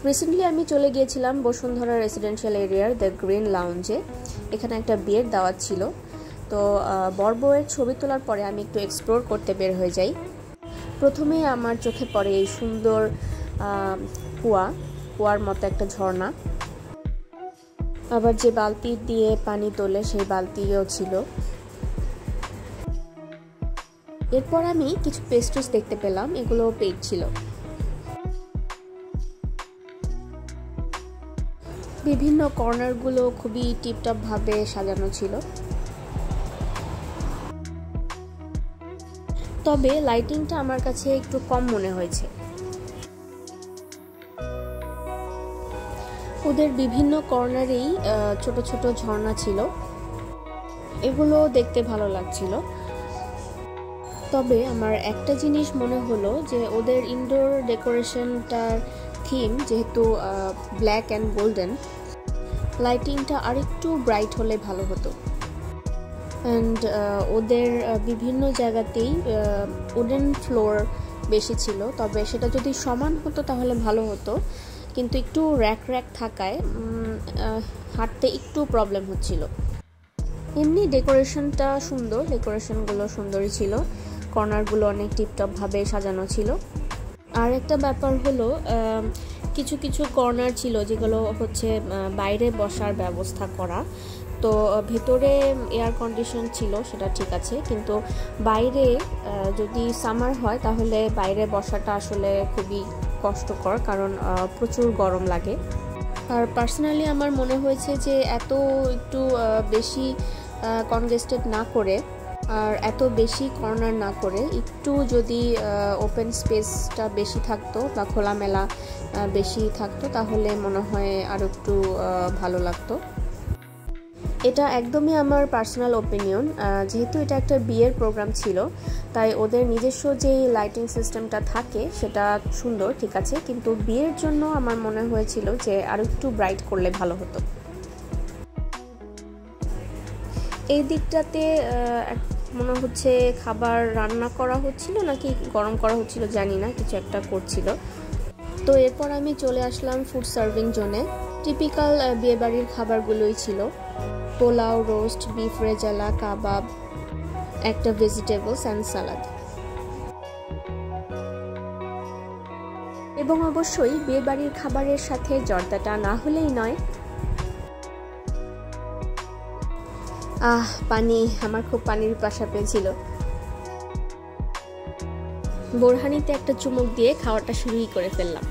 Recently আমি চলে গিয়েছিলাম বসুন্ধরা রেসিডেন্সিয়াল এরিয়ার দ্য গ্রিন লাউঞ্জে। এখানে একটা বিয়ের দাওয়াত ছিল। তো বর বউয়ের ছবি তোলার পরে আমি একটু এক্সপ্লোর করতে বের হয়ে যাই। প্রথমেই আমার চোখে পড়ে এই সুন্দর কুয়ার মতো একটা ঝর্ণা, আবার যে বালতি দিয়ে পানি তোলে সেই বালতিও ছিল। এরপর আমি কিছু পেস্ট্রিজ দেখতে পেলাম, এগুলো পেইড ছিল। বিভিন্ন কর্নারগুলো খুবই টিপটপ ভাবে সাজানো ছিল, তবে লাইটিংটা আমার কাছে একটু কম মনে হয়েছে। ওদের বিভিন্ন কর্নারেই ছোট ছোট ঝর্ণা ছিল, এগুলো দেখতে ভালো লাগছিল। তবে আমার একটা জিনিস মনে হলো যে ওদের ইনডোর ডেকোরেশনটার থিম যেহেতু ব্ল্যাক অ্যান্ড গোল্ডেন, লাইটিংটা আরেকটু ব্রাইট হলে ভালো হতো। অ্যান্ড ওদের বিভিন্ন জায়গাতেই উডেন ফ্লোর বেশি ছিল, তবে সেটা যদি সমান হতো তাহলে ভালো হতো, কিন্তু একটু র্যাক থাকায় হাঁটতে একটু প্রবলেম হচ্ছিল। এমনি ডেকোরেশনটা সুন্দর, ডেকোরেশনগুলো সুন্দরই ছিল, কর্নারগুলো অনেক টিপটপ ভাবে সাজানো ছিল। আর একটা ব্যাপার হলো কিছু কিছু কর্নার ছিল যেগুলো হচ্ছে বাইরে বসার ব্যবস্থা করা। তো ভেতরে এয়ার কন্ডিশন ছিল, সেটা ঠিক আছে, কিন্তু বাইরে যদি সামার হয় তাহলে বাইরে বসাটা আসলে খুবই কষ্টকর, কারণ প্রচুর গরম লাগে। আর পার্সোনালি আমার মনে হয়েছে যে এত একটু বেশি কনজেস্টেড না করে আর এত বেশি কর্নার না করে একটু যদি ওপেন স্পেসটা বেশি থাকতো বা খোলামেলা বেশি থাকতো তাহলে মনে হয় আরও একটু ভালো লাগতো। এটা একদমই আমার পার্সোনাল ওপিনিয়ন। যেহেতু এটা একটা বিয়ের প্রোগ্রাম ছিল, তাই ওদের নিজস্ব যেই লাইটিং সিস্টেমটা থাকে সেটা সুন্দর, ঠিক আছে, কিন্তু বিয়ের জন্য আমার মনে হয়েছিল যে আরও একটু ব্রাইট করলে ভালো হতো। এই দিকটাতে মনে হচ্ছে খাবার রান্না করা হচ্ছিল নাকি গরম করা হচ্ছিল জানি না, কিছু একটা করছিল। তো এরপর আমি চলে আসলাম ফুড সার্ভিং জোনে। টিপিক্যাল বিয়েবাড়ির খাবারগুলোই ছিল, পোলাও, রোস্ট, বিফ রেজালা, কাবাব, একটা ভেজিটেবলস অ্যান্ড সালাদ। এবং অবশ্যই বিয়েবাড়ির খাবারের সাথে জর্দাটা না হলেই নয়। পানি, আমার খুব পানির পিপাসা পেয়েছিল। বোরহানিতে একটা চুমুক দিয়ে খাওয়াটা শুরুই করে ফেললাম।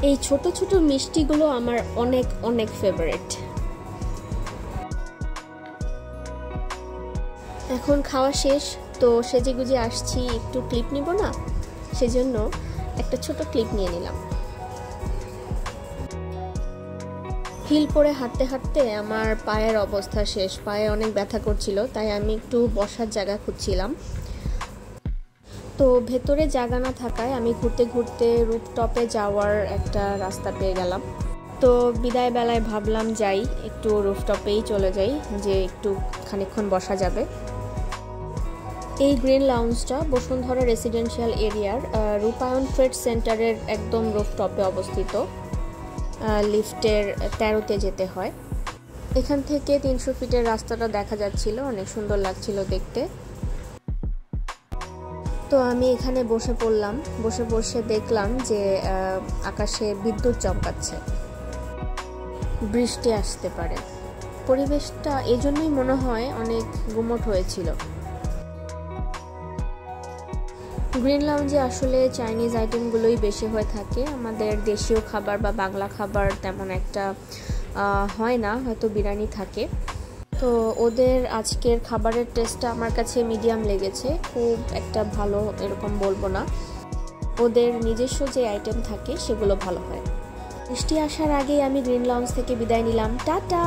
এই ছোট ছোট মিষ্টিগুলো আমার অনেক অনেক ফেভারিট। এখন খাওয়া শেষ, তো সেজেগুজে আসছি, একটু ক্লিপ নিব না, সেজন্য একটা ছোট ক্লিপ নিয়ে নিলাম। হিল পরে হাঁটতে হাঁটতে আমার পায়ের অবস্থা শেষ, পায়ে অনেক ব্যথা করছিল, তাই আমি একটু বসার জায়গা খুঁজছিলাম। তো ভেতরে জায়গা না থাকায় আমি ঘুরতে ঘুরতে রুফটপে যাওয়ার একটা রাস্তা পেয়ে গেলাম। তো বিদায় বেলায় ভাবলাম যাই একটু রুফটপেই চলে যাই, যে একটু খানিকক্ষণ বসা যাবে। এই গ্রিন লাউঞ্জটা বসুন্ধরা রেসিডেন্সিয়াল এরিয়ার রূপায়ণ ট্রেড সেন্টারের একদম রুফটপে অবস্থিত। লিফটের 13তে যেতে হয়। এখান থেকে 300 ফিটের রাস্তাটা দেখা যাচ্ছিল, অনেক সুন্দর লাগছিল দেখতে। তো আমি এখানে বসে পড়লাম, বসে দেখলাম যে আকাশে বিদ্যুৎ চমকাচ্ছে, বৃষ্টি আসতে পারে। পরিবেশটা এজন্যই মনে হয় অনেক গুমোট হয়েছিল। গ্রিন লাউঞ্জে আসলে চাইনিজ আইটেমগুলোই বেশি হয়ে থাকে, আমাদের দেশীয় খাবার বা বাংলা খাবার তেমন একটা হয় না, হয়তো বিরিয়ানি থাকে। তো ওদের আজকের খাবারের টেস্টটা আমার কাছে মিডিয়াম লেগেছে, খুব একটা ভালো এরকম বলবো না। ওদের নিজস্ব যে আইটেম থাকে সেগুলো ভালো হয়। বৃষ্টি আসার আগেই আমি গ্রিন লাউঞ্জ থেকে বিদায় নিলাম, টাটা।